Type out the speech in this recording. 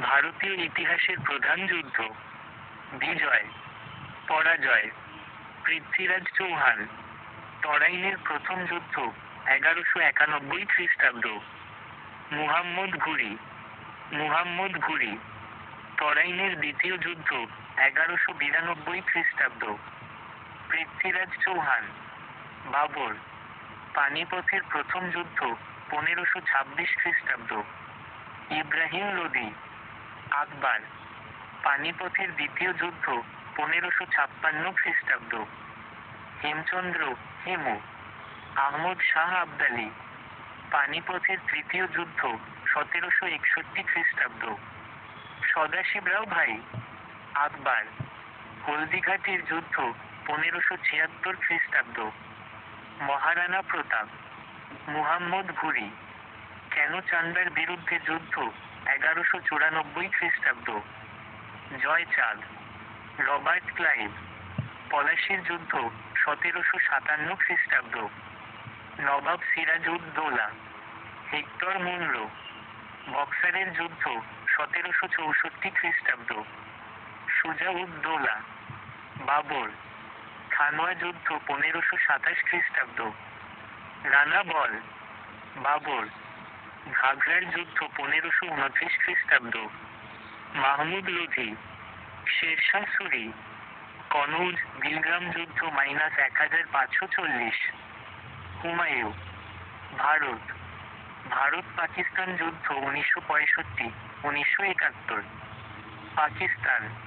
ভারতীয় ইতিহাসের প্রধান যুদ্ধ। বিজয়, পরাজয়। পৃথ্বীরাজ চৌহান। তরাইনের প্রথম যুদ্ধ 1191 খ্রিস্টাব্দ। মুহাম্মদ ঘুরি। তরাইনের দ্বিতীয় যুদ্ধ 1192 খ্রিস্টাব্দ। পৃথ্বীরাজ চৌহান। বাবর। পানিপথের প্রথম যুদ্ধ 1526 খ্রিস্টাব্দ। ইব্রাহিম লোদি। আকবর। পানিপথের দ্বিতীয় যুদ্ধ 1556 খ্রিস্টাব্দ। হেমচন্দ্র, হেমু। আহমদ শাহ আবদালী। পানিপথের তৃতীয় যুদ্ধ 1761 খ্রিস্টাব্দ। সদাশিবরাও ভাই। আকবর। হলদিঘাটির যুদ্ধ 1576 খ্রিস্টাব্দ। মহারানা প্রতাপ। মুহাম্মদ ঘুরি। কেন চান্দার বিরুদ্ধে যুদ্ধ 1194 খ্রিস্টাব্দ। জয়চাঁদ। Robert Clive. পলাশির যুদ্ধ 1757 খ্রিস্টাব্দ। নবাব সিরাজ-উদ-দৌলা। Hector Munro. বক্সারের যুদ্ধ 1764 খ্রিস্টাব্দ। সুজা-উদ-দৌলা। বাবর। খানোয়া যুদ্ধ 1527 খ্রিস্টাব্দ। রানা বল। বাবর। ঘাঘরার যুদ্ধ 1529 খ্রিস্টাব্দ। মাহমুদ লোধি। শেরশাহ সুরি। কনৌজ, বিলগ্রাম যুদ্ধ -1540। হুমায়ুন। ভারত পাকিস্তান যুদ্ধ 1965-1971। পাকিস্তান।